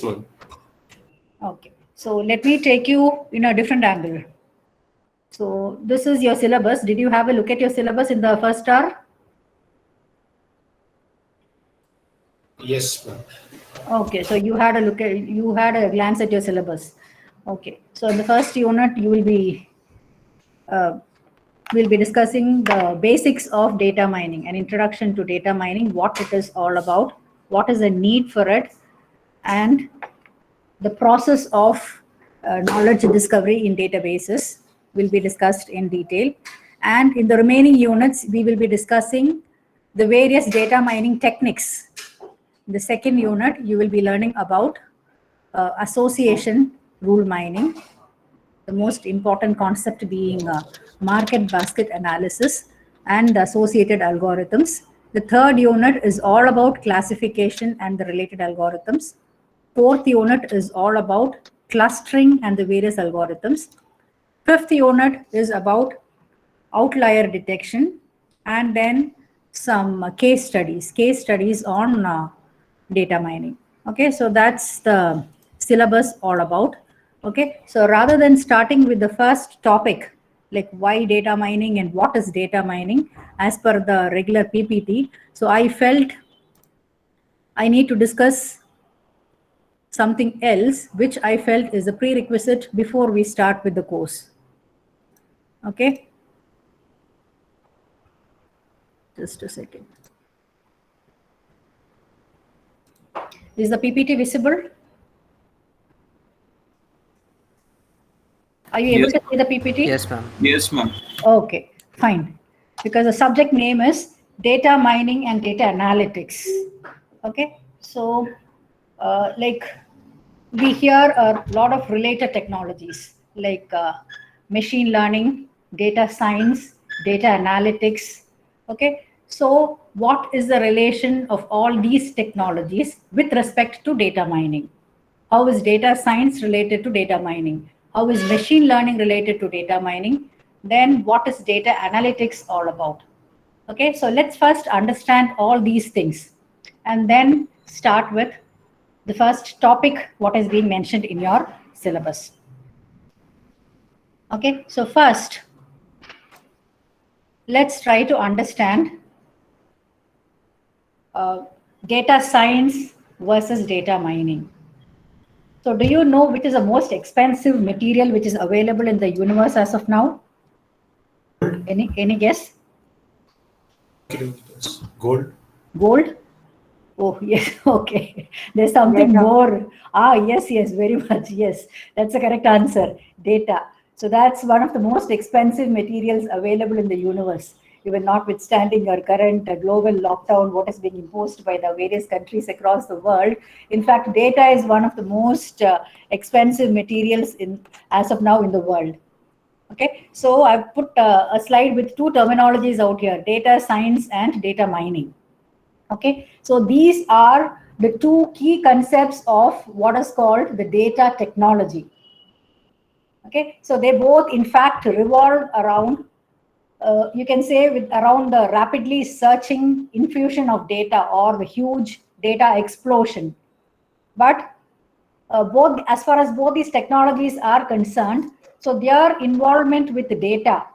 Ma'am. Okay, so let me take you in a different angle. So this is your syllabus. Did you have a look at your syllabus in the first hour? Yes, ma'am. Okay, so you had a glance at your syllabus. Okay, so in the first unit, uh, we'll be discussing the basics of data mining, an introduction to data mining, what it is all about, what is the need for it, and the process of knowledge discovery in databases will be discussed in detail. And in the remaining units, we will be discussing the various data mining techniques. In the second unit, you will be learning about association rule mining, the most important concept being market basket analysis and the associated algorithms. The third unit is all about classification and the related algorithms. Fourth unit is all about clustering and the various algorithms. Fifth unit is about outlier detection, and then some case studies on data mining. Okay, so that's the syllabus all about. Okay, so rather than starting with the first topic, like why data mining and what is data mining as per the regular PPT, so I felt I need to discuss something else which I felt is a prerequisite before we start with the course. Okay, just a second. Is the PPT visible? Are you able Yes, to see the PPT? Yes, ma'am. yes, ma'am. Okay, fine. Because the subject name is data mining and data analytics. Okay, so like we hear a lot of related technologies like machine learning, data science, data analytics. Okay, so what is the relation of all these technologies with respect to data mining? How is data science related to data mining? How is machine learning related to data mining? Then what is data analytics all about? Okay, so let's first understand all these things and then start with the first topic, what is being mentioned in your syllabus. Okay, so first, let's try to understand data science versus data mining. So do you know which is the most expensive material which is available in the universe as of now? Any guess? Kilometers. Gold. Gold? Oh, yes. Okay. There's something Data. more. Yes, very much. Yes, that's the correct answer. Data. So that's one of the most expensive materials available in the universe. Even notwithstanding our current global lockdown, what is being imposed by the various countries across the world. In fact, data is one of the most expensive materials as of now in the world. Okay, so I've put a slide with two terminologies out here: data science and data mining. Okay, so these are the two key concepts of what is called the data technology. Okay, so they both in fact revolve around, you can say, with around the rapidly searching infusion of data or the huge data explosion. But both, as far as both these technologies are concerned, so their involvement with the data,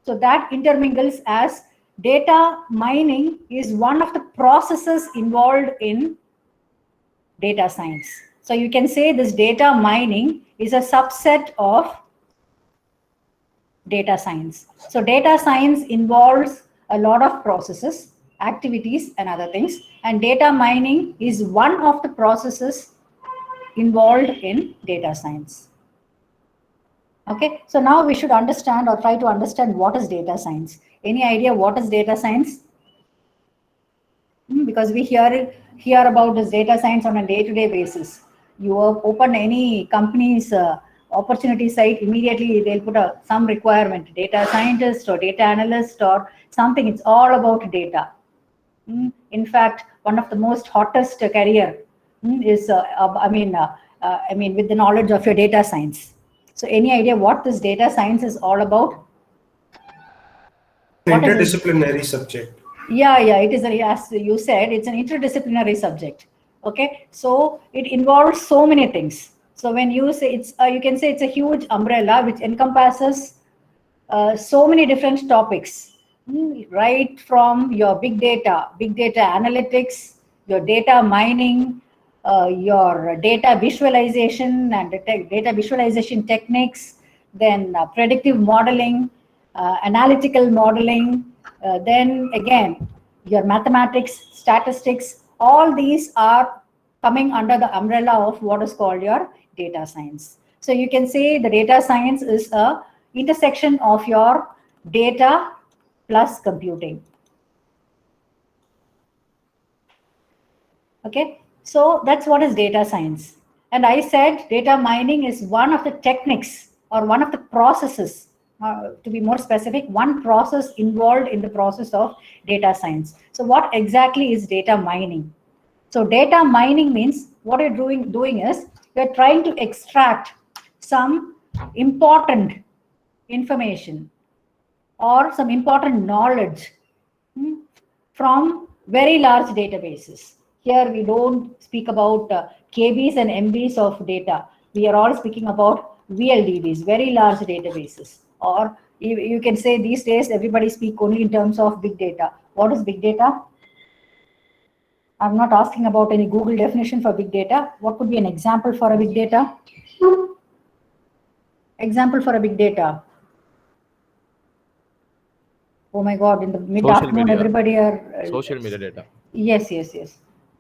so that intermingles as data mining is one of the processes involved in data science. So you can say this data mining is a subset of data science. So data science involves a lot of processes, activities, and other things. And data mining is one of the processes involved in data science. Okay, so now we should understand or try to understand what is data science. Any idea what is data science? Because we hear about this data science on a day-to-day basis. You open any company's opportunity site, immediately they'll put some requirement, data scientist or data analyst or something. It's all about data. In fact, one of the most hottest career is, with the knowledge of your data science. So any idea what this data science is all about? What is it? Interdisciplinary subject. Yeah, it is, as you said, it's an interdisciplinary subject. Okay, so it involves so many things. So when you say it's, you can say it's a huge umbrella which encompasses so many different topics, right from your big data analytics, your data mining, your data visualization and data visualization techniques, then predictive modeling, analytical modeling, then again your mathematics, statistics. All these are coming under the umbrella of what is called your data science. So you can say the data science is a intersection of your data plus computing. Okay, so that's what is data science. And I said data mining is one of the techniques or one of the processes, to be more specific, one process involved in the process of data science. So what exactly is data mining? So data mining means what you're doing is you're trying to extract some important information or some important knowledge from very large databases. Here we don't speak about KBs and MBs of data. We are all speaking about VLDBs, very large databases. Or you can say these days everybody speak only in terms of big data. What is big data? I'm not asking about any Google definition for big data. What could be an example for a big data? Example for a big data. Oh my God, in the mid-afternoon, everybody are... social media data. Yes.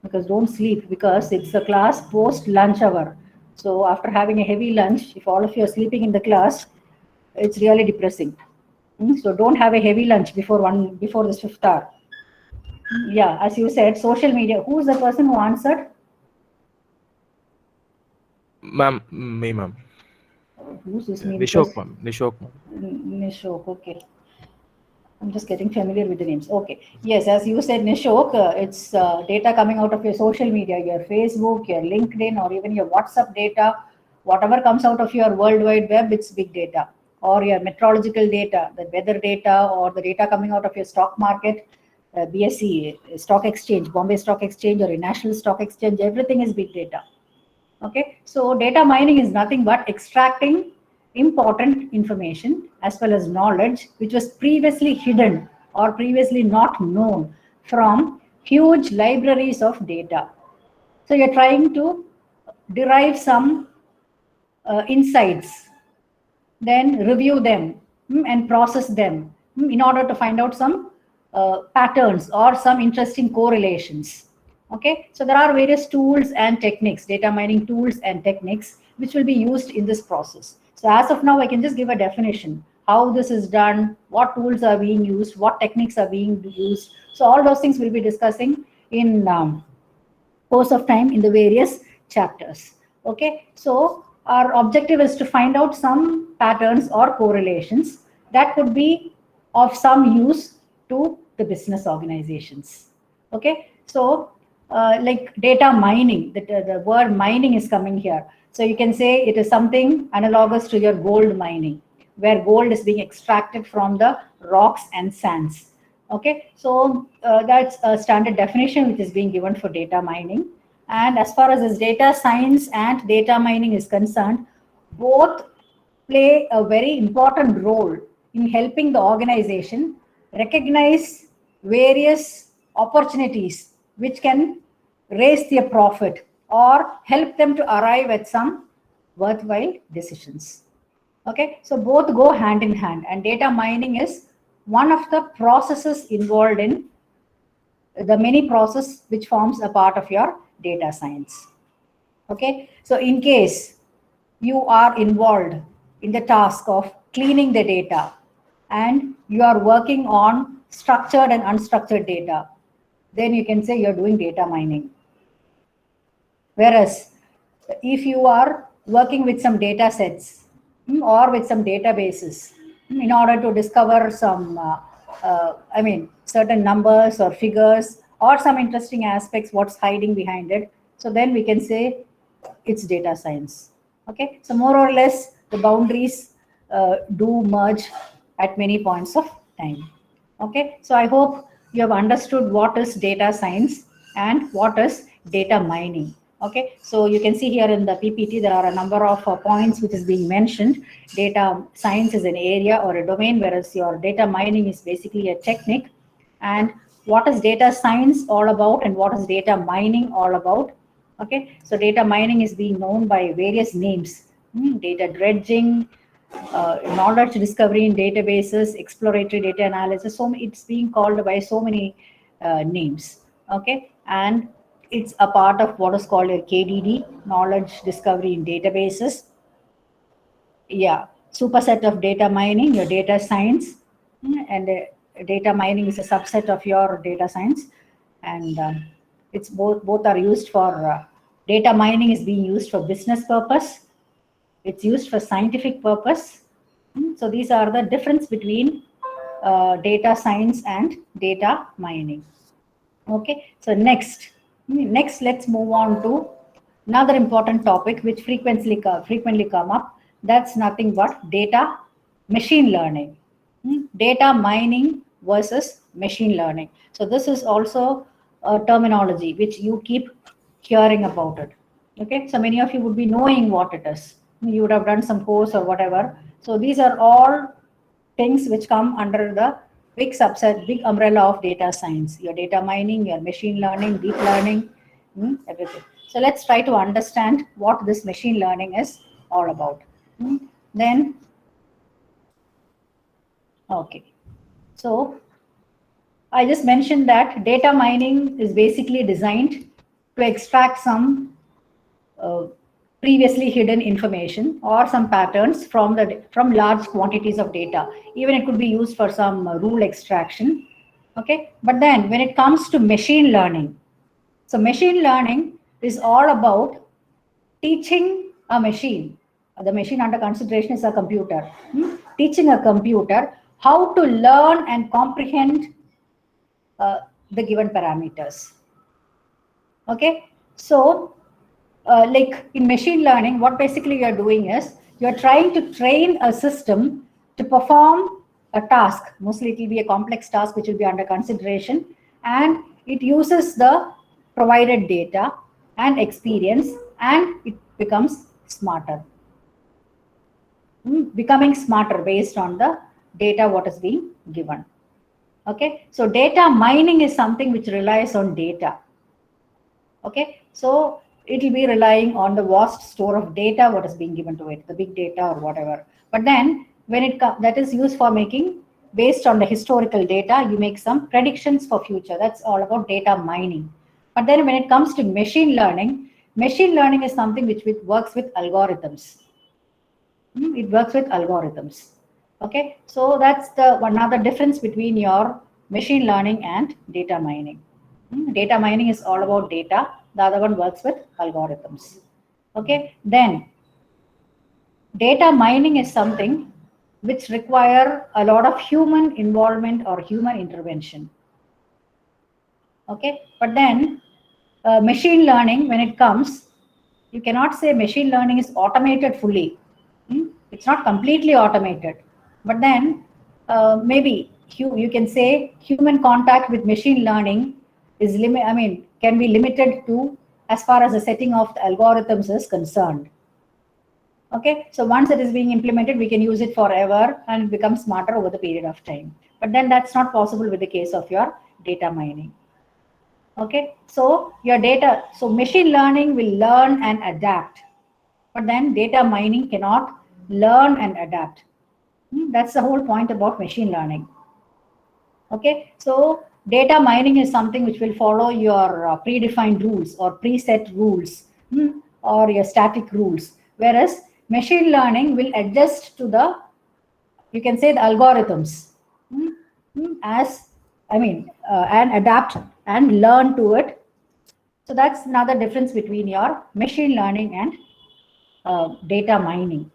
Because don't sleep, because it's the class post-lunch hour. So after having a heavy lunch, if all of you are sleeping in the class, it's really depressing. So don't have a heavy lunch before this 5th hour. Yeah, as you said, social media. Who's the person who answered? Ma'am, me, ma'am. Who's this? Nishok, ma'am. Nishok. Nishok, okay. I'm just getting familiar with the names. Okay. Yes, as you said, Nishok, it's data coming out of your social media, your Facebook, your LinkedIn, or even your WhatsApp data. Whatever comes out of your World Wide Web, it's big data. Or your meteorological data, the weather data, or the data coming out of your stock market, BSE, stock exchange, Bombay Stock Exchange, or a national stock exchange, everything is big data. Okay. So data mining is nothing but extracting important information as well as knowledge which was previously hidden or previously not known from huge libraries of data. So you're trying to derive some insights, then review them and process them in order to find out some patterns or some interesting correlations. Okay, so there are various tools and techniques, data mining tools and techniques, which will be used in this process. So as of now, I can just give a definition, how this is done, what tools are being used, what techniques are being used. So all those things we'll be discussing in course of time in the various chapters. Okay, so our objective is to find out some patterns or correlations that could be of some use to the business organizations. Okay, so like data mining, the word mining is coming here. So you can say it is something analogous to your gold mining, where gold is being extracted from the rocks and sands. Okay, so that's a standard definition which is being given for data mining. And as far as this data science and data mining is concerned, both play a very important role in helping the organization recognize various opportunities which can raise their profit or help them to arrive at some worthwhile decisions. Okay, so both go hand in hand, and data mining is one of the processes involved in the many process which forms a part of your data science. Okay, so in case you are involved in the task of cleaning the data and you are working on structured and unstructured data, then you can say you're doing data mining. Whereas if you are working with some data sets or with some databases in order to discover some, certain numbers or figures or some interesting aspects, what's hiding behind it, so then we can say it's data science. Okay, so more or less the boundaries do merge at many points of time. Okay, so I hope you have understood what is data science and what is data mining. Okay, so you can see here in the PPT, there are a number of points which is being mentioned. Data science is an area or a domain, whereas your data mining is basically a technique. And what is data science all about and what is data mining all about? Okay, so data mining is being known by various names. Data dredging, knowledge discovery in databases, exploratory data analysis. So it's being called by so many names. Okay, and it's a part of what is called a KDD, knowledge discovery in databases. Yeah, superset of data mining, your data science, and data mining is a subset of your data science, and it's both are used for data mining is being used for business purpose. It's used for scientific purpose. So these are the difference between data science and data mining. Okay, so next let's move on to another important topic which frequently come up. That's nothing but data machine learning. Data mining versus machine learning. So this is also a terminology which you keep hearing about it. Okay, so many of you would be knowing what it is. You would have done some course or whatever. So these are all things which come under the big subset, big umbrella of data science. Your data mining, your machine learning, deep learning, everything. So let's try to understand what this machine learning is all about. Then, okay. So I just mentioned that data mining is basically designed to extract some previously hidden information or some patterns from large quantities of data. Even it could be used for some rule extraction. Okay, but then when it comes to machine learning, so machine learning is all about teaching a machine. The machine under consideration is a computer. Teaching a computer how to learn and comprehend the given parameters. Okay, so like in machine learning, what basically you're doing is you're trying to train a system to perform a task. Mostly it will be a complex task which will be under consideration, and it uses the provided data and experience, and it becomes smarter. Becoming smarter based on the data what is being given. Okay, so data mining is something which relies on data. Okay, so it will be relying on the vast store of data what is being given to it, the big data or whatever. But then when that is used for making, based on the historical data, you make some predictions for future. That's all about data mining. But then when it comes to machine learning is something which works with algorithms. It works with algorithms. Okay, so that's the another difference between your machine learning and data mining. Data mining is all about data. The other one works with algorithms. Okay, then data mining is something which require a lot of human involvement or human intervention. Okay, but then machine learning, when it comes, you cannot say machine learning is automated fully. It's not completely automated, but then maybe you can say human contact with machine learning is can be limited to as far as the setting of the algorithms is concerned. Okay, so once it is being implemented, we can use it forever and become smarter over the period of time. But then that's not possible with the case of your data mining. Okay, so your data, so machine learning will learn and adapt, but then data mining cannot learn and adapt. That's the whole point about machine learning. Okay, so data mining is something which will follow your predefined rules or preset rules or your static rules, whereas machine learning will adjust to the, you can say, the algorithms and adapt and learn to it. So that's another difference between your machine learning and data mining.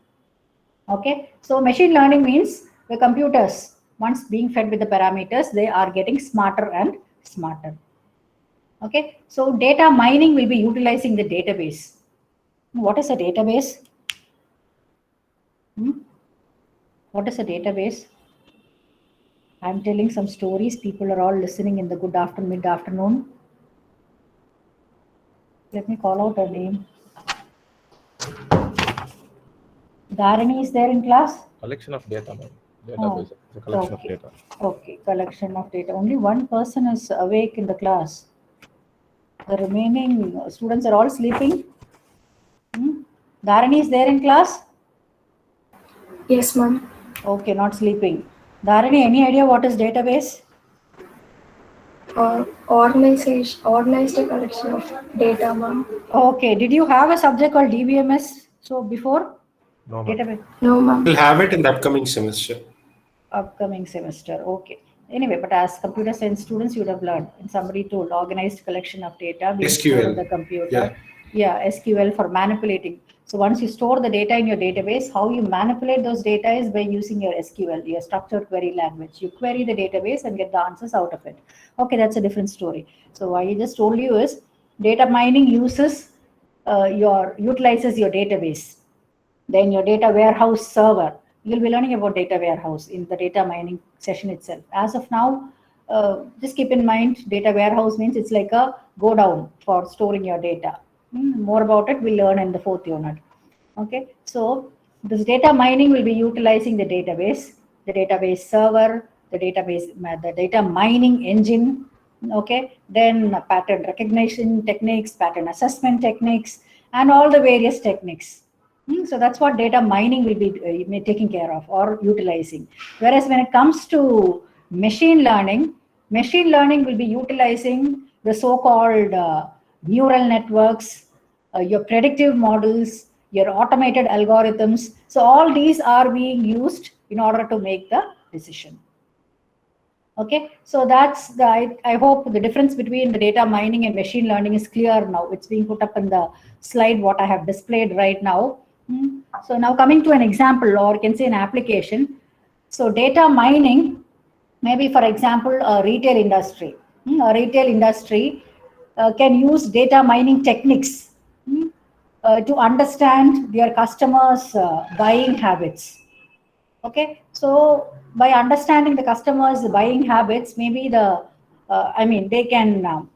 Okay, so machine learning means the computers, once being fed with the parameters, they are getting smarter and smarter. Okay, so data mining will be utilizing the database. What is a database? What is a database? I'm telling some stories. People are all listening in the good afternoon, mid-afternoon. Let me call out her name. Dharani is there in class? Collection of data, ma'am. Oh, Database. It's a collection okay. of data. Okay, collection of data. Only one person is awake in the class. The remaining students are all sleeping. Dharani is there in class? Yes, ma'am. Okay, not sleeping. Dharani, any idea what is database? Organized collection of data, ma'am. Okay, did you have a subject called DBMS so before? No, ma'am. Database. No, ma'am. We'll have it in the upcoming semester. Upcoming semester. Okay. Anyway, but as computer science students, you would have learned. And somebody told organized collection of data being stored on SQL. the computer. Yeah. Yeah, SQL for manipulating. So once you store the data in your database, how you manipulate those data is by using your SQL, your structured query language. You query the database and get the answers out of it. Okay, that's a different story. So what I just told you is data mining utilizes your database. Then your data warehouse server. You'll be learning about data warehouse in the data mining session itself. As of now, just keep in mind data warehouse means it's like a go down for storing your data. More about it we'll learn in the 4th unit. Okay, so this data mining will be utilizing the database server, the data mining engine. Okay, then pattern recognition techniques, pattern assessment techniques, and all the various techniques. So that's what data mining will be taking care of or utilizing. Whereas when it comes to machine learning will be utilizing the so-called neural networks, your predictive models, your automated algorithms. So all these are being used in order to make the decision. Okay, so that's I hope the difference between the data mining and machine learning is clear now. It's being put up in the slide what I have displayed right now. So now coming to an example, or you can say an application. So data mining, maybe for example, a retail industry. A retail industry can use data mining techniques to understand their customers' buying habits. Okay, so by understanding the customers' buying habits, maybe they can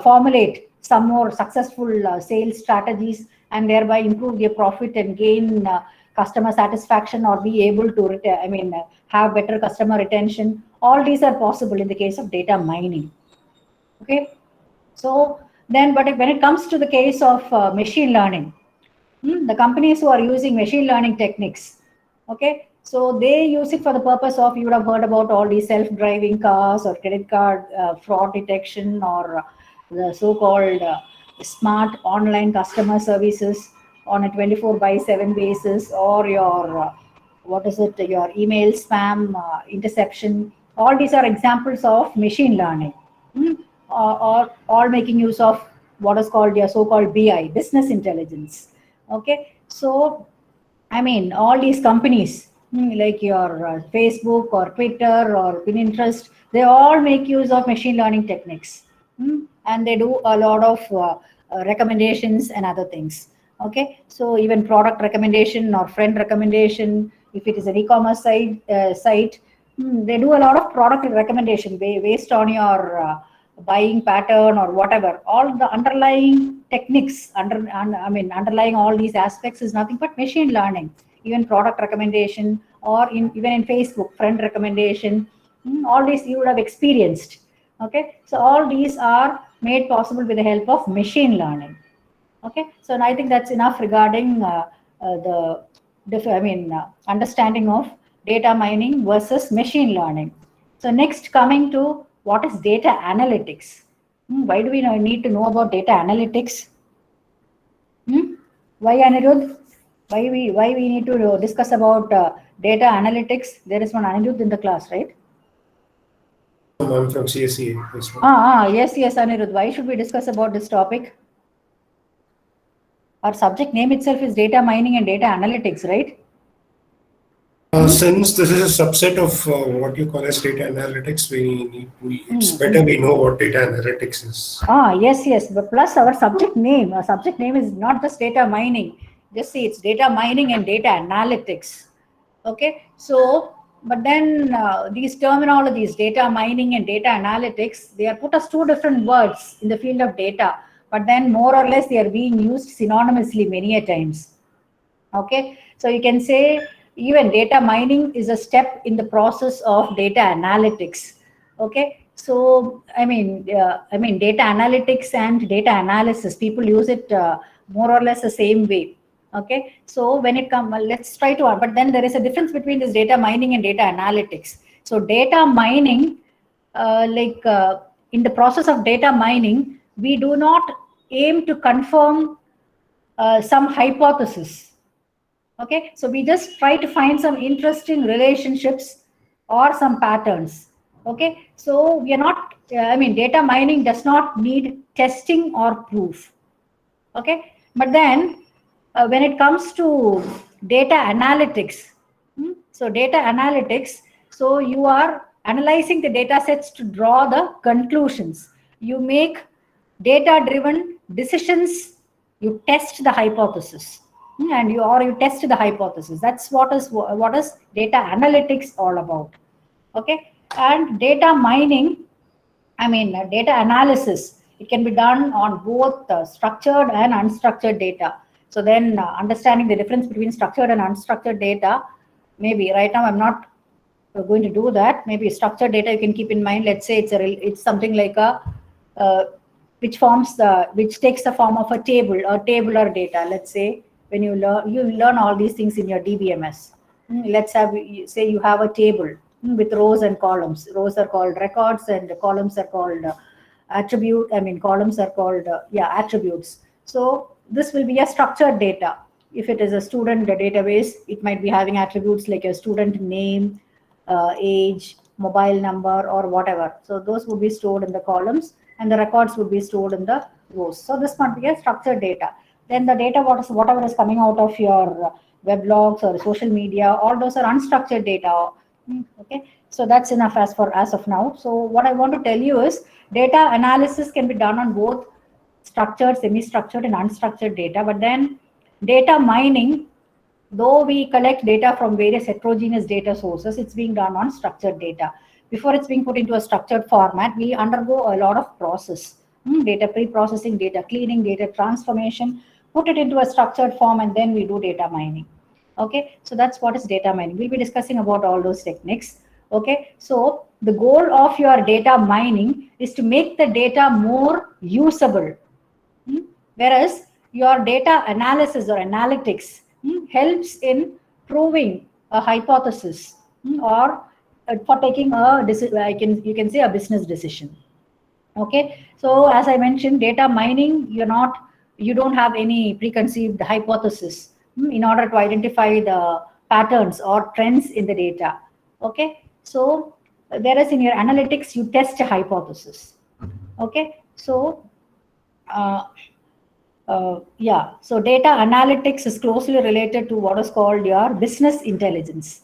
formulate some more successful sales strategies and thereby improve their profit and gain customer satisfaction, or be able to have better customer retention. All these are possible in the case of data mining. Okay, so then, but when it comes to the case of machine learning, the companies who are using machine learning techniques, okay, so they use it for the purpose of, you would have heard about all these self-driving cars or credit card fraud detection, or the so-called smart online customer services on a 24/7 basis, or your your email spam interception. All these are examples of machine learning, or all making use of what is called your so-called BI, business intelligence. Okay, so all these companies like your Facebook or Twitter or Pinterest, they all make use of machine learning techniques, and they do a lot of recommendations and other things. Okay, so even product recommendation or friend recommendation, if it is an e-commerce site, they do a lot of product recommendation based on your buying pattern or whatever. All the underlying techniques underlying all these aspects is nothing but machine learning. Even product recommendation, or even in Facebook friend recommendation, all these you would have experienced. Okay, so all these are made possible with the help of machine learning. Okay, so I think that's enough regarding understanding of data mining versus machine learning. So next, coming to what is data analytics. Why do we need to know about data analytics? Why, Anirudh? Why we need to discuss about data analytics? There is one Anirudh in the class, right? I'm from CSE. Yes, Anirudh. Why should we discuss about this topic? Our subject name itself is data mining and data analytics, right? Since this is a subset of what you call as data analytics, it's better we know what data analytics is. Yes. But plus our subject name is not just data mining. Just see, it's data mining and data analytics. Okay, so but then these terminologies, data mining and data analytics, they are put as two different words in the field of data. but then more or less they are being used synonymously many a times. Okay, so you can say even data mining is a step in the process of data analytics. Okay, so I mean data analytics and data analysis, people use it more or less the same way. Okay, so when it comes, let's try to, but then there is a difference between this data mining and data analytics. So data mining, in the process of data mining, we do not aim to confirm some hypothesis. Okay, so we just try to find some interesting relationships or some patterns. Okay, so we are not, data mining does not need testing or proof. Okay, but then when it comes to data analytics, so data analytics, so you are analyzing the data sets to draw the conclusions. You make data driven decisions, you test the hypothesis, and you test the hypothesis. That's what is data analytics all about. Okay, and data mining, data analysis, it can be done on both structured and unstructured data. So then understanding the difference between structured and unstructured data, maybe right now I'm not going to do that. Maybe structured data you can keep in mind. Let's say it's something like a which takes the form of a table or tabular data. Let's say when you learn all these things in your DBMS. Let's say you have a table with rows and columns. Rows are called records and columns are called columns are called attributes. So this will be a structured data. If it is a student database, it might be having attributes like a student name, age, mobile number, or whatever. So those would be stored in the columns and the records would be stored in the rows. So this might be a structured data. Then the data, whatever is coming out of your weblogs or social media, all those are unstructured data. Okay, so that's enough as of now. So what I want to tell you is data analysis can be done on both structured, semi-structured, and unstructured data. But then data mining, though we collect data from various heterogeneous data sources, it's being done on structured data. Before it's being put into a structured format, we undergo a lot of process. Data pre-processing, data cleaning, data transformation, put it into a structured form, and then we do data mining. Okay, so that's what is data mining. We'll be discussing about all those techniques. Okay, so the goal of your data mining is to make the data more usable. Whereas your data analysis or analytics helps in proving a hypothesis or for taking you can say a business decision. Okay, so as I mentioned, data mining, you don't have any preconceived hypothesis in order to identify the patterns or trends in the data. Okay, so whereas in your analytics, you test a hypothesis. Okay, so so data analytics is closely related to what is called your business intelligence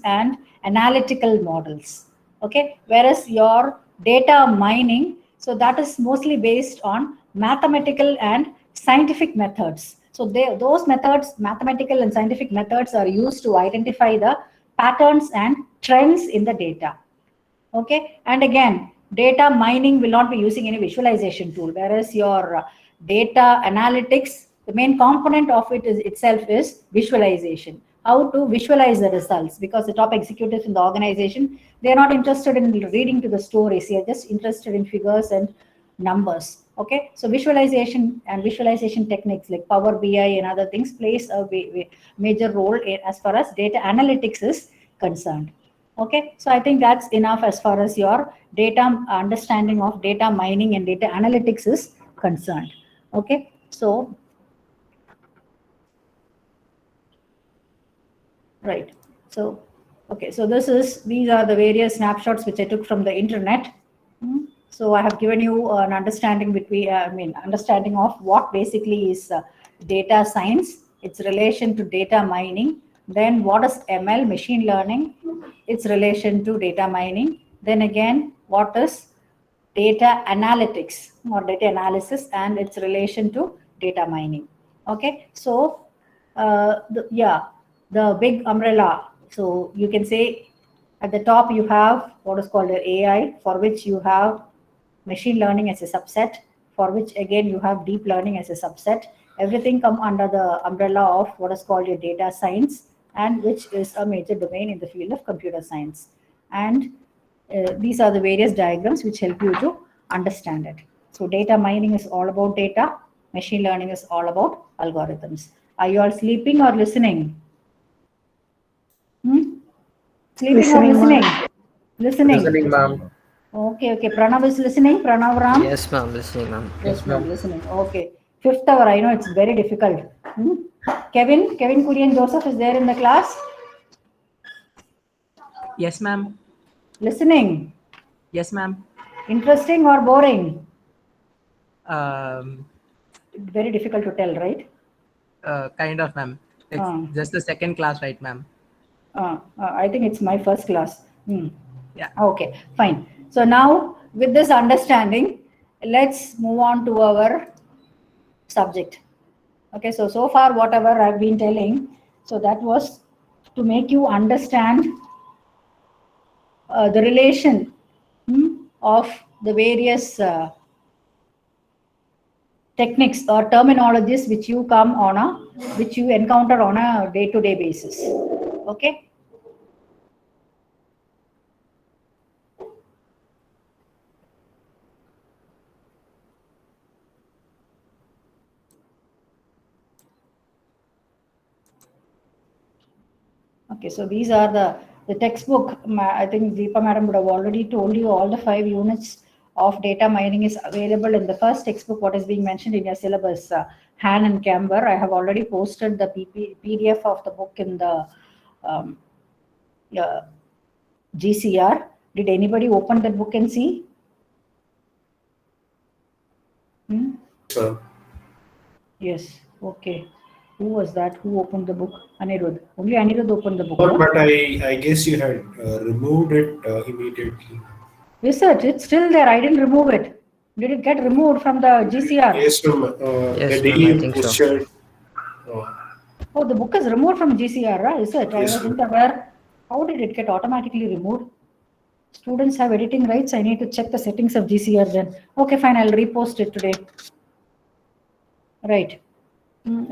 and analytical models. Okay, whereas your data mining, so that is mostly based on mathematical and scientific methods. So those methods, mathematical and scientific methods, are used to identify the patterns and trends in the data. Okay, and again, data mining will not be using any visualization tool, whereas your data analytics, the main component of it itself is visualization. How to visualize the results, because the top executives in the organization, they're not interested in reading to the stories, they're just interested in figures and numbers. Okay, so visualization and visualization techniques like Power BI and other things plays a major role as far as data analytics is concerned. Okay, so I think that's enough as far as your data understanding of data mining and data analytics is concerned. Okay, so right, so okay, so these are the various snapshots which I took from the internet. So I have given you an understanding understanding of what basically is data science, its relation to data mining. Then what is ML, machine learning, its relation to data mining. Then again, what is data analytics or data analysis and its relation to data mining. Okay, so the big umbrella. So you can say at the top you have what is called AI, for which you have machine learning as a subset, for which again you have deep learning as a subset. Everything come under the umbrella of what is called your data science, and which is a major domain in the field of computer science. And these are the various diagrams which help you to understand it. So data mining is all about data. Machine learning is all about algorithms. Are you all sleeping or listening? Sleeping or listening? Listening. Listening, ma'am. Okay, okay. Pranav is listening. Pranav Ram? Yes, ma'am. Listening, ma'am. Yes, ma'am. Listening. Okay. Fifth hour. I know it's very difficult. Kevin Kurian Joseph is there in the class? Yes, ma'am. Listening. Yes, ma'am. Interesting or boring? Um, Very difficult to tell, right? kind of, ma'am. It's just the second class, right, ma'am? I think it's my first class. Yeah. Okay, fine. So now with this understanding, let's move on to our subject. Okay, so far whatever I've been telling, so that was to make you understand the relation of the various techniques or terminologies which you encounter on a day-to-day basis. Okay. Okay, so these are the textbook. I think Deepa madam would have already told you all the 5 units of data mining is available in the first textbook, what is being mentioned in your syllabus, Han and Camber. I have already posted the PDF of the book in the GCR. Did anybody open that book and see? Sir. Yes, okay. Who was that? Who opened the book? Anirudh. Only Anirudh opened the book. But I guess you had removed it immediately. Is it? It's still there. I didn't remove it. Did it get removed from the GCR? Yes, ma'am. Yes, the ma'am, day I you think so. posted. Oh, the book is removed from GCR, right? Is it? Yes, I wasn't aware. How did it get automatically removed? Students have editing rights. I need to check the settings of GCR then. Okay, fine. I'll repost it today. Right.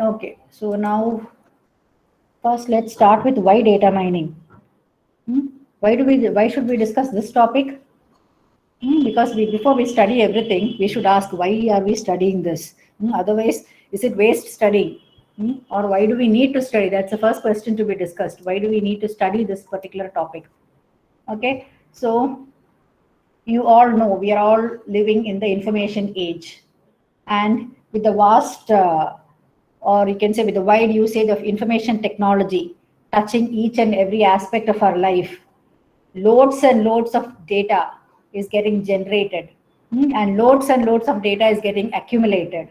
Okay. So now, first let's start with why data mining. Why should we discuss this topic? Because before we study everything, we should ask why are we studying this? Otherwise, is it waste studying? Or why do we need to study? That's the first question to be discussed. Why do we need to study this particular topic? Okay, so you all know we are all living in the information age, and with the vast, or you can say with the wide usage of information technology touching each and every aspect of our life, loads and loads of data is getting generated, and loads of data is getting accumulated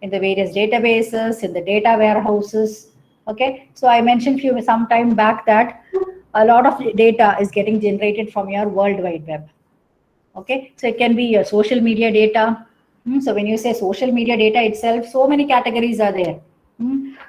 in the various databases, in the data warehouses. Okay, so I mentioned some time back that a lot of data is getting generated from your World Wide Web. Okay, so it can be your social media data. So when you say social media data itself, so many categories are there.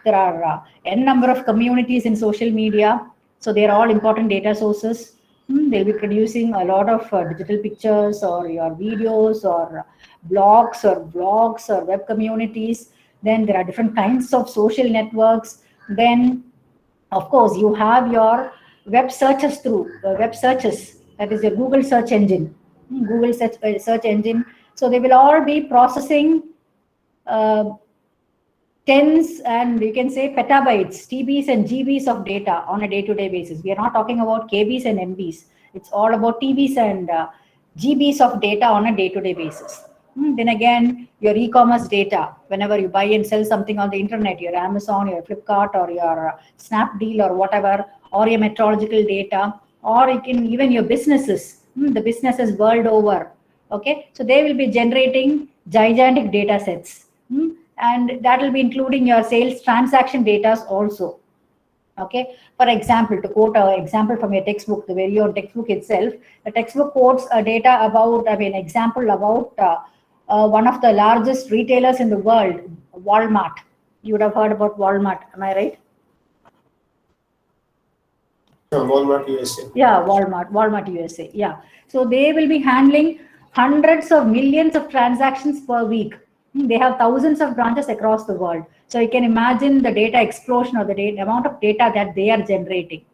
There are n number of communities in social media, so they are all important data sources. They'll be producing a lot of digital pictures or your videos or blogs or vlogs or web communities. Then there are different kinds of social networks. Then, of course, you have your web searches that is your Google search engine. Google search engine. So they will all be processing tens and you can say petabytes, TBs and GBs of data on a day-to-day basis. We are not talking about KBs and MBs. It's all about TBs and GBs of data on a day-to-day basis. Then again, your e-commerce data, whenever you buy and sell something on the internet, your Amazon, your Flipkart, or your Snapdeal or whatever, or your meteorological data, or you can even your businesses, the businesses world over. Okay, so they will be generating gigantic data sets. And that will be including your sales transaction data also. Okay, for example, to quote an example from your textbook, the very own textbook itself, the textbook quotes a data about, example about one of the largest retailers in the world, Walmart. You would have heard about Walmart, am I right? Walmart USA. Yeah, Walmart USA. Yeah. So they will be handling hundreds of millions of transactions per week. They have thousands of branches across the world. So you can imagine the data explosion or the amount of data that they are generating.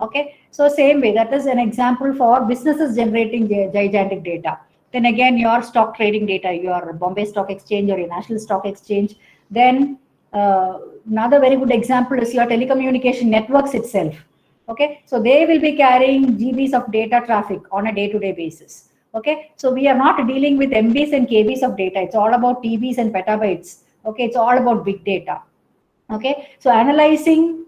Okay, so same way, that is an example for businesses generating gigantic data. Then again, your stock trading data, your Bombay Stock Exchange or your National Stock Exchange. Then another very good example is your telecommunication networks itself. Okay, so they will be carrying GBs of data traffic on a day-to-day basis. Okay, so we are not dealing with MBs and KBs of data. It's all about TBs and petabytes. Okay, it's all about big data. Okay, so analyzing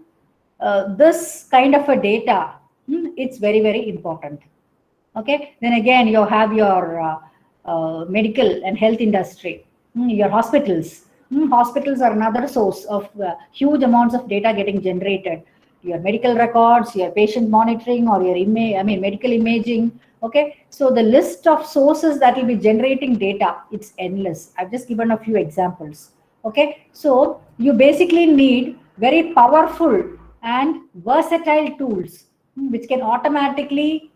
this kind of a data, it's very, very important. Okay, then again, you have your medical and health industry, your hospitals. Hospitals are another source of huge amounts of data getting generated. Your medical records, your patient monitoring, or your medical imaging. Okay, so the list of sources that will be generating data, it's endless. I've just given a few examples. Okay, so you basically need very powerful and versatile tools which can automatically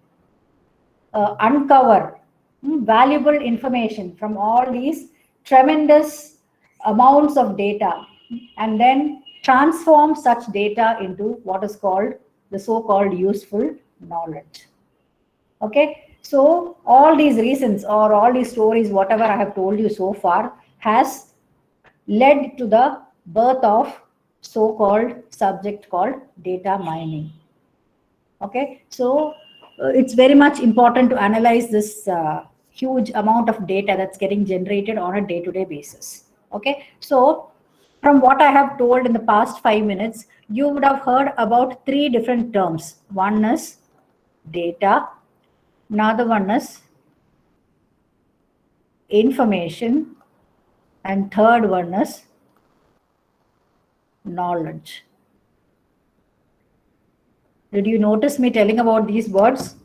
uncover valuable information from all these tremendous amounts of data and then transform such data into what is called the so-called useful knowledge. Okay, so all these reasons or all these stories, whatever I have told you so far, has led to the birth of so-called subject called data mining. Okay, so it's very much important to analyze this huge amount of data that's getting generated on a day-to-day basis. Okay, so from what I have told in the past 5 minutes, you would have heard about 3 different terms. One is data, another one is information, and third one is knowledge. Did you notice me telling about these words?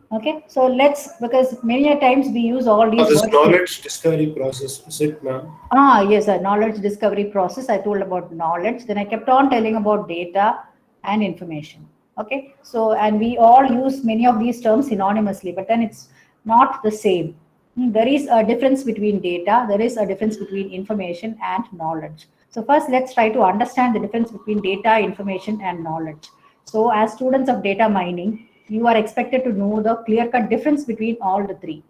Okay, so because many a times we use all these this words. Knowledge discovery process, is it, ma'am? Yes, a knowledge discovery process. I told about knowledge, then I kept on telling about data and information. Okay, so, and we all use many of these terms synonymously, but then it's not the same. There is a difference between data, there is a difference between information and knowledge. So first, let's try to understand the difference between data, information, and knowledge. So as students of data mining, you are expected to know the clear-cut difference between all the 3.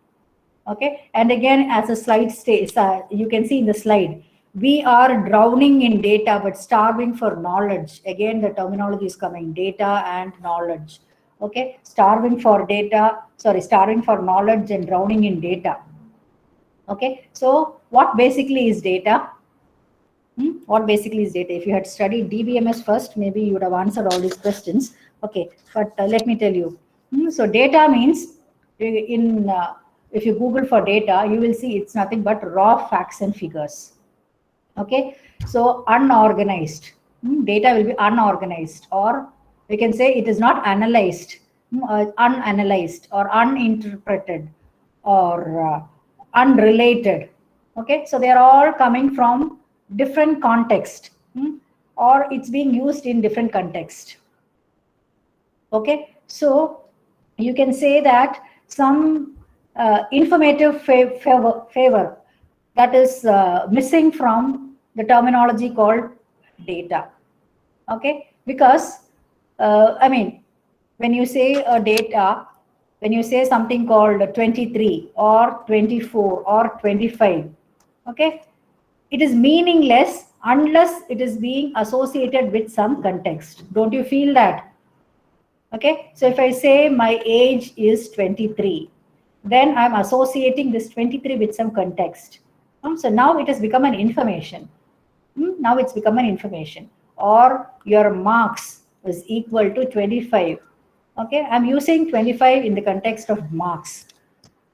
Okay, and again, as the slide states, you can see in the slide, we are drowning in data but starving for knowledge. Again, the terminology is coming, data and knowledge. Okay, starving for knowledge and drowning in data. Okay, so what basically is data? What basically is data? If you had studied DBMS first, maybe you would have answered all these questions. Okay, but let me tell you. So data means, if you Google for data, you will see it's nothing but raw facts and figures. Okay, so unorganized. Data will be unorganized, or we can say it is not analyzed, unanalyzed, or uninterpreted, or unrelated. Okay, so they are all coming from different context, or it's being used in different context. Okay, so you can say that some informative favor that is missing from the terminology called data. Okay, because when you say data, when you say something called 23 or 24 or 25, okay, it is meaningless unless it is being associated with some context. Don't you feel that? Okay, so if I say my age is 23, then I'm associating this 23 with some context. So now it has become an information. Now it's become an information. Or your marks is equal to 25. Okay, I'm using 25 in the context of marks.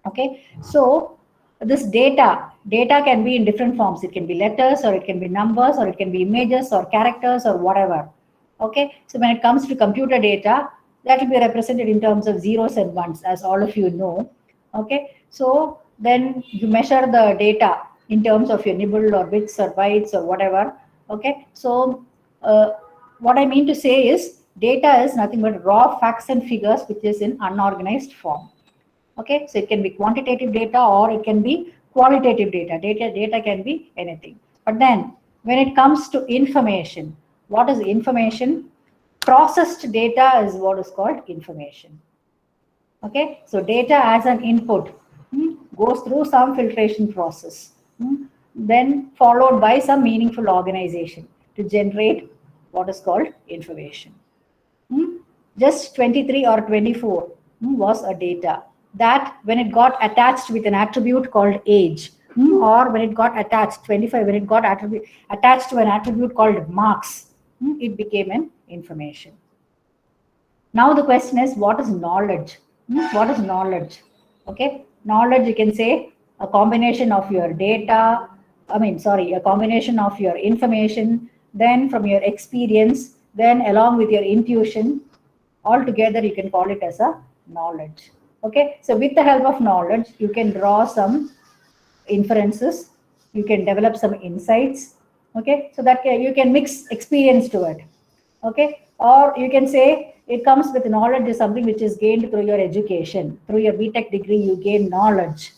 Okay, so this data can be in different forms. It can be letters, or it can be numbers, or it can be images, or characters, or whatever. Okay, so when it comes to computer data, that will be represented in terms of zeros and ones, as all of you know. Okay, so then you measure the data in terms of your nibble or bits or bytes or whatever. Okay, so what I mean to say is data is nothing but raw facts and figures which is in unorganized form. Okay, so it can be quantitative data or it can be qualitative data. Data can be anything. But then when it comes to information, what is information? Processed data is what is called information. Okay, so data as an input goes through some filtration process, then followed by some meaningful organization to generate what is called information. Just 23 or 24 was a data that when it got attached with an attribute called age, or when it got attached 25, when it got attached to an attribute called marks, it became an information. Now the question is, what is knowledge? What is knowledge? Okay, knowledge, you can say a combination of your data, a combination of your information, then from your experience, then along with your intuition, all together you can call it as a knowledge. Okay, so with the help of knowledge, you can draw some inferences, you can develop some insights. Okay, so that you can mix experience to it. Okay, or you can say it comes with knowledge is something which is gained through your education. Through your BTech degree, you gain knowledge,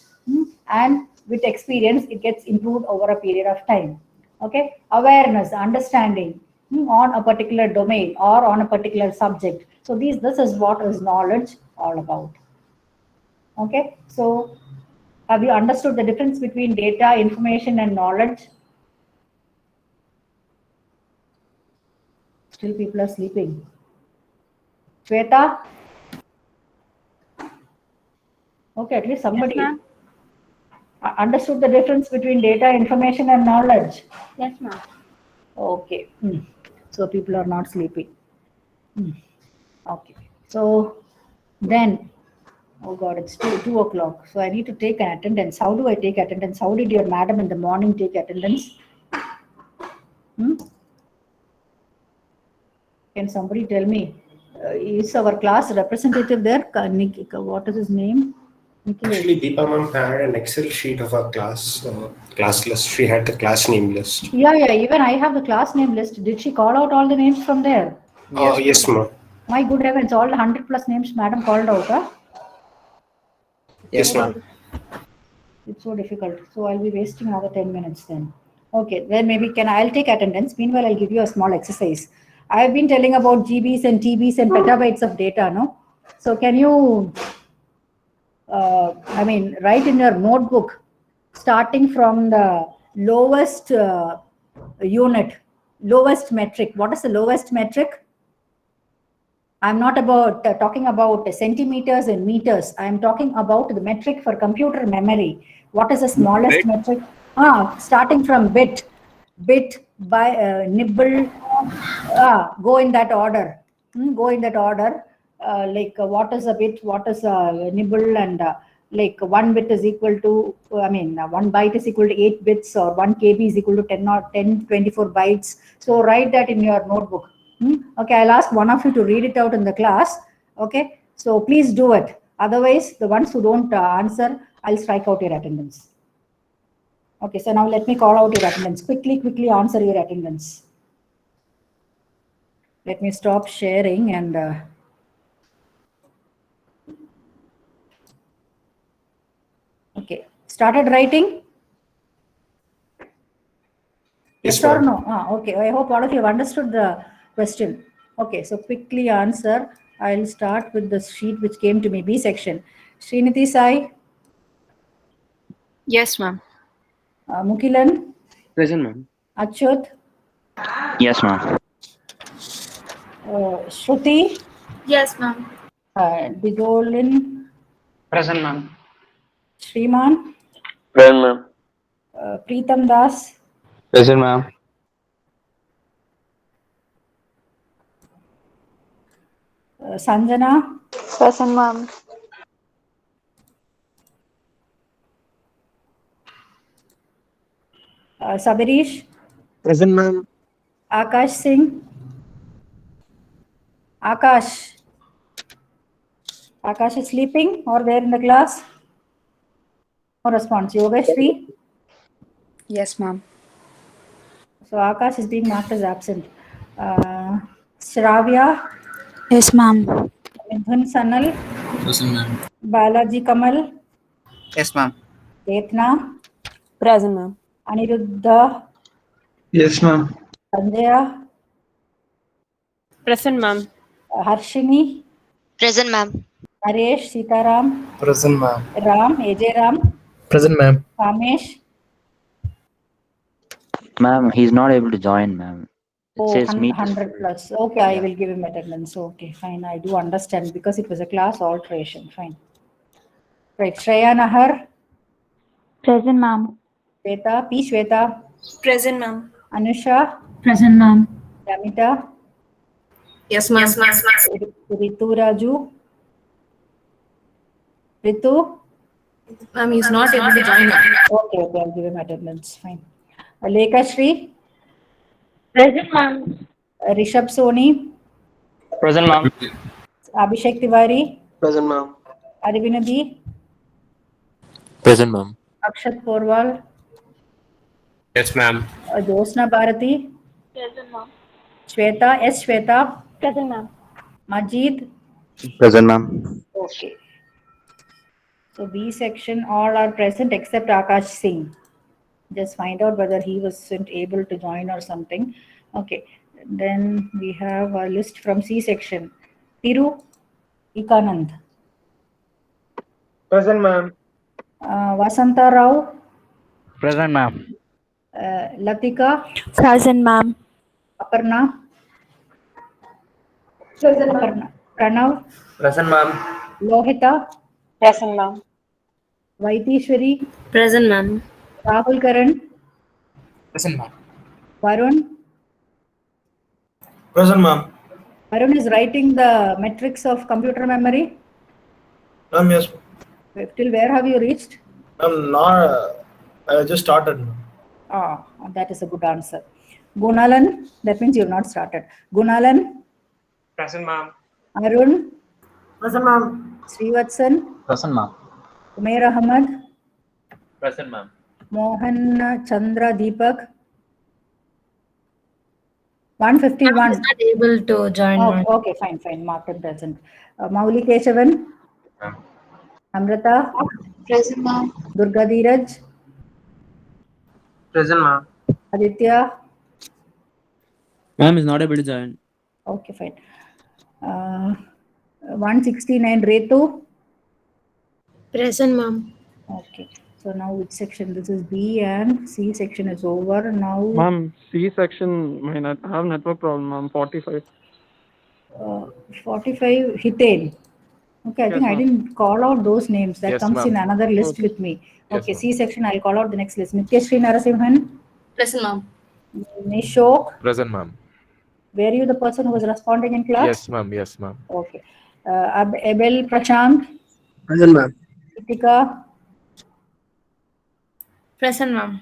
and with experience, it gets improved over a period of time. Okay, awareness, understanding on a particular domain or on a particular subject. So this is what is knowledge all about. Okay, so have you understood the difference between data, information, and knowledge? Still people are sleeping. Shweta? Okay, at least somebody understood the difference between data, information, and knowledge. Yes, ma'am. Okay. So people are not sleeping. Okay. So then, oh God, it's 2 o'clock. So I need to take an attendance. How do I take attendance? How did your madam in the morning take attendance? Can somebody tell me? Is our class representative there? What is his name? Actually, Deepa ma'am had an Excel sheet of our class list. She had the class name list. Yeah. Even I have the class name list. Did she call out all the names from there? Yes, ma'am. My good heavens, all the 100+ names madam called out, huh? Yes, ma'am. It's so difficult. So I'll be wasting another 10 minutes then. Okay, then maybe I'll take attendance. Meanwhile, I'll give you a small exercise. I've been telling about GBs and TBs and petabytes of data, no? So can you, write in your notebook, starting from the lowest unit, lowest metric. What is the lowest metric? I'm not about talking about centimeters and meters. I'm talking about the metric for computer memory. What is the smallest metric? Starting from bit by nibble. Go in that order. What is a bit? What is a nibble? And 1 bit is equal to, 1 byte is equal to 8 bits, or 1 KB is equal to 24 bytes. So write that in your notebook. Okay, I'll ask one of you to read it out in the class. Okay, so please do it. Otherwise, the ones who don't answer, I'll strike out your attendance. Okay, so now let me call out your attendance. Quickly answer your attendance. Let me stop sharing and okay, started writing? Yes or no? Okay, I hope all of you have understood the question. Okay, so quickly answer. I'll start with the sheet which came to me, B section. Srinidhi Sai? Yes, ma'am. Mukilan? Present, ma'am. Achyut? Yes, ma'am. Shruti? Yes, ma'am. Dijolin? Present, ma'am. Shriman? Present, ma'am. Preetam Das? Present, ma'am. Sanjana? Present, ma'am. Sabirish? Present, ma'am. Akash Singh? Akash is sleeping or there in the class? No response. Yogashri? Yes, ma'am. So Akash is being marked as absent. Shravya? Yes, ma'am. Midhun Sanal? Present, ma'am. Balaji Kamal, Yes, ma'am. Chetna, Present, ma'am. Aniruddha, Yes, ma'am. Sanjaya, Present, ma'am. Harshini, Present, ma'am. Naresh, Sitaram, Present, ma'am. Ram, AJ Ram, Present, ma'am. Kamesh. Ma'am, he's not able to join, ma'am. It Oh, says meet is 100 full. plus. Okay, I Yeah. will give him attendance. Okay, fine. I do understand because it was a class alteration. Fine. Right. Shreya Nahar, Present, ma'am. Shweta, P. Shweta, Present, ma'am. Anusha, Present, ma'am. Ramita, Yes, ma'am. Ritu Raju, Ritu. Ma'am, he's not able to join. Okay, okay, I'll give him attendance. Fine. Lekha Shri, Present, ma'am. Rishabh Soni, Present, ma'am. Abhishek Tiwari, Present, ma'am. Arivinadi, Present, ma'am. Akshat Porwal, Yes, ma'am. Josna Bharati, Present, ma'am. Shweta, S. Shweta, Present, ma'am. Majid. Present, ma'am. Okay. So B section, all are present except Akash Singh. Just find out whether he wasn't able to join or something. Okay. Then we have a list from C section. Tiru Ikanand. Present, ma'am. Vasanta Rao. Present, ma'am. Latika. Present, ma'am. Aparna. Present, ma'am. Aparna. Pranav. Present, ma'am. Lohita. Present, ma'am. Vaitishwari. Present, ma'am. Rahul Karan. Present, ma'am. Varun. Present, ma'am. Varun is writing the metrics of computer memory. Ma'am, yes. Till where have you reached? I'm not. I just started, ma'am. Ah, that is a good answer. Gunalan, that means you have not started. Gunalan, Present, ma'am. Arun, Present, ma'am. Srivatsan, Present, ma'am. Umair Ahmad, Present, ma'am. Mohan Chandra Deepak. 151. He's not able to join. Oh, ma'am. okay, fine, fine. Marked and present. Mauli Keshavan, Ma'am. Amrita, Present, ma'am. Durga Dheeraj, Present, ma'am. Aditya. Ma'am is not able to join. Okay, fine. 169 Retu. Present, ma'am. Okay. So now which section? This is B and C section is over. Now Ma'am, C section may not have network problem, ma'am. 45. 45 Hitain. Okay, I Yes, think I ma'am. didn't call out those names. That Yes, comes ma'am. in another list Okay. with me. Yes, Okay, ma'am. C section, I'll call out the next list. Nityashree Narasimhan, Present, ma'am. Nishok. Present, ma'am. Were you the person who was responding in class? Yes, ma'am. Yes, ma'am. Okay. Abel Prashant, Present, ma'am. Itika, Present, ma'am.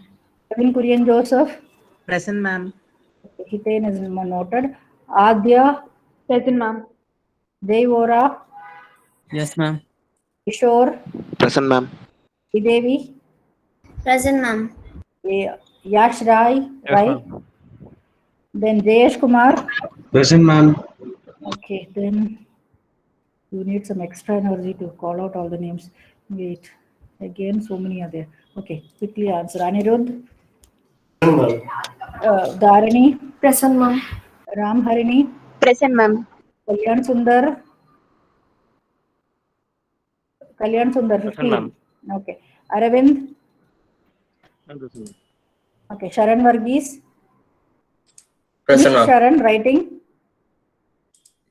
Kevin Kurian Joseph. Present, ma'am. Hitain is noted. Adya, Present, ma'am. Devora, Yes, ma'am. Kishore, Present, ma'am. Devi, Present, ma'am. Yash Rai, right? Then Jayesh Kumar. Present, ma'am. Okay, then you need some extra energy to call out all the names. Wait, again, so many are there. Okay, quickly answer. Anirudh, Dharani, Present, ma'am. Ram Harini, Present, ma'am. Kalyan Sundar, 15. Okay, Aravind, okay, Sharan Varghese, Present, ma'am. Sharan writing,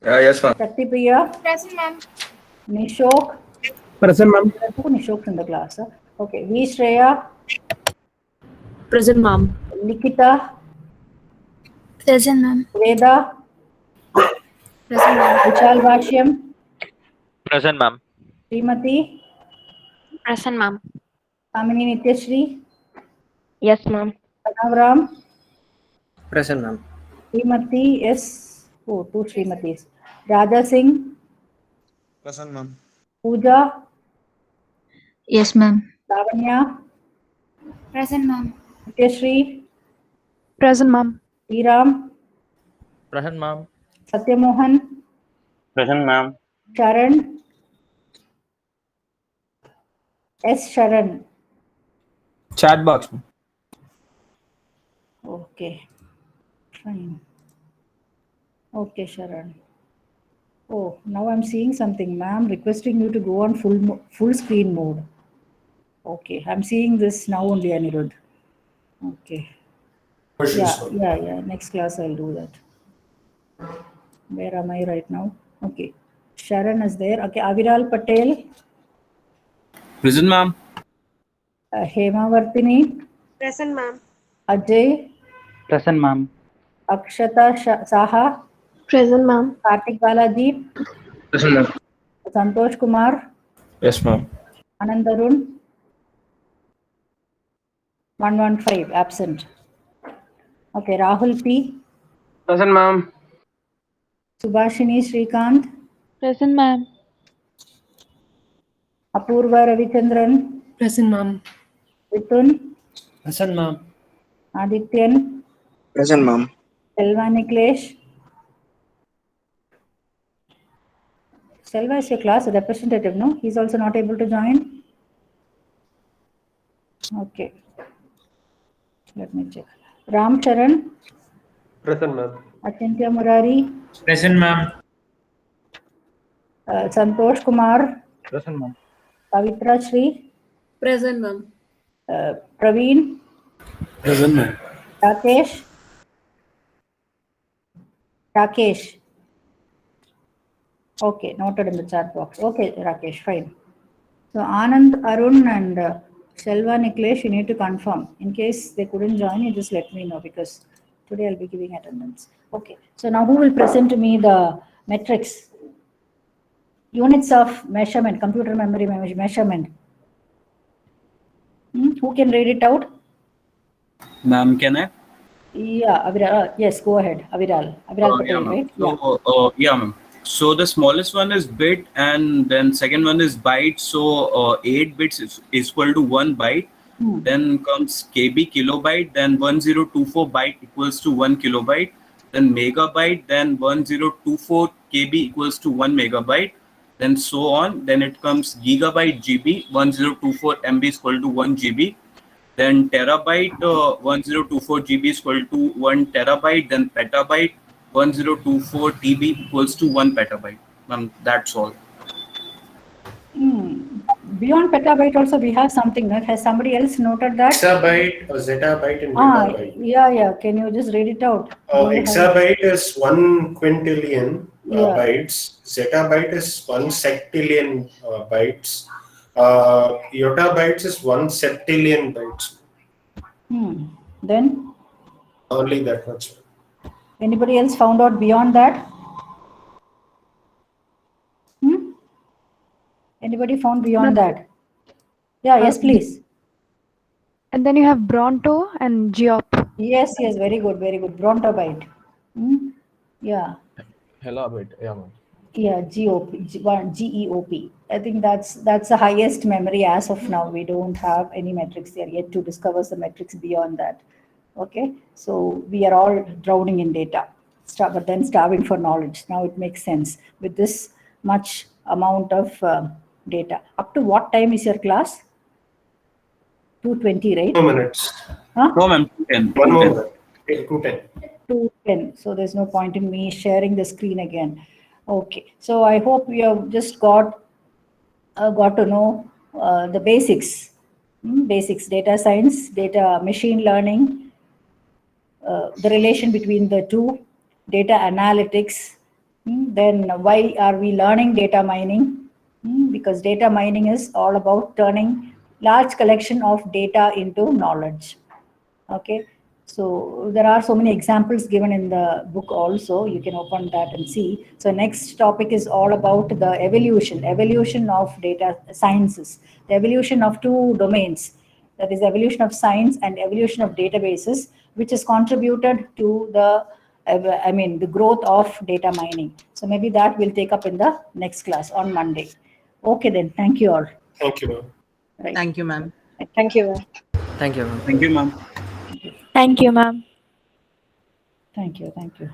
Yes, ma'am. Shakti Priya, Present, ma'am. Nishok. Present, ma'am. There are 2 Nishoks in the class. Huh? Okay, V Shreya, Present, ma'am. Nikita, Present, ma'am. Veda, Present, ma'am. Vishal Bhashyam, Present, ma'am. Srimati, Present, ma'am. Kamini Nityashree, Yes, ma'am. Pranavram, Present, ma'am. Srimati S. Oh, 2 Srimatis. Raja Singh, Present, ma'am. Pooja, Yes, ma'am. Lavanya, Present, ma'am. Nityashree, Present, ma'am. Sriram, Present, ma'am. Satyamohan, Present, ma'am. Sharan, S. Sharan. Chat box. Okay, fine. Okay, Sharan. Oh, now I'm seeing something, ma'am, requesting you to go on full screen mode. Okay, I'm seeing this now only, Anirudh. Okay. Yeah. Next class I'll do that. Where am I right now? Okay. Sharon is there. Okay, Aviral Patel. Present, ma'am. Hema Vartini. Present, ma'am. Ajay. Present, ma'am. Akshata Saha. Present, ma'am. Kartik Balaji. Present, ma'am. Santosh Kumar. Yes, ma'am. Anand Arun. 115 absent. Okay, Rahul P. Present, ma'am. Subhashini Srikanth. Present, ma'am. Apurva Ravichandran. Present, ma'am. Vithun. Present, ma'am. Adityan. Present, ma'am. Selva Niklesh. Selva is your class representative, no? He's also not able to join. Okay. Let me check. Ram Charan. Present, ma'am. Achintya Murari. Present, ma'am. Santosh Kumar. Present, ma'am. Pavitra Shri. Present, ma'am. Praveen. Present, ma'am. Rakesh. Rakesh. Okay, noted in the chat box. Okay, Rakesh, fine. So Anand, Arun and Selva Niklesh, you need to confirm. In case they couldn't join, you just let me know because today I'll be giving attendance. Okay, so now who will present to me the metrics? Units of measurement, computer memory measurement. Who can read it out? Ma'am, can I? Yeah, Aviral. Yes, go ahead. Aviral. Aviral Patel, ma'am. right? So, yeah, ma'am. So the smallest one is bit, and then second one is byte. So 8 bits is equal to 1 byte. Then comes KB, kilobyte. Then 1024 byte equals to 1 kilobyte. Then megabyte. Then 1024 KB equals to 1 megabyte. Then so on. Then it comes gigabyte, GB. 1024 MB is equal to 1 GB. Then terabyte, 1024 GB is equal to 1 terabyte. Then petabyte, 1024 TB equals to 1 petabyte. That's all. Beyond petabyte also we have something. Has somebody else noted that? Exabyte, zettabyte, and megabyte. Yeah. Can you just read it out? Exabyte is 1 quintillion Yeah. bytes. Zettabyte is 1 sectillion bytes. Yottabytes is 1 septillion bytes. Then Only that much. anybody else found out beyond that? Anybody found beyond that? Yeah, yes, please. And then you have Bronto and Geop. Yes, very good. Brontobyte. Yeah. Helabyte. Yeah, ma'am. Yeah, GEOP. I think that's the highest memory as of now. We don't have any metrics there yet to discover the metrics beyond that. Okay, so we are all drowning in data, but then starving for knowledge. Now it makes sense with this much amount of data. Up to what time is your class? 2:20, right? 2 minutes. Huh? No, ma'am. 210. 1 more. 2:10. 2:10. So there's no point in me sharing the screen again. Okay. So I hope you have just got to know the basics. Basics: data science, data machine learning, the relation between the two, data analytics. Then why are we learning data mining? Because data mining is all about turning large collection of data into knowledge. Okay, so there are so many examples given in the book also. You can open that and see. So next topic is all about the evolution of data sciences, the evolution of two domains, that is evolution of science and evolution of databases, which has contributed to the growth of data mining. So maybe that we'll take up in the next class on Monday. Okay then, thank you all. Thank you, ma'am. Right. Thank you, ma'am. Thank you, ma'am. Thank you, ma'am. Thank you, ma'am. Thank you, ma'am. Thank you.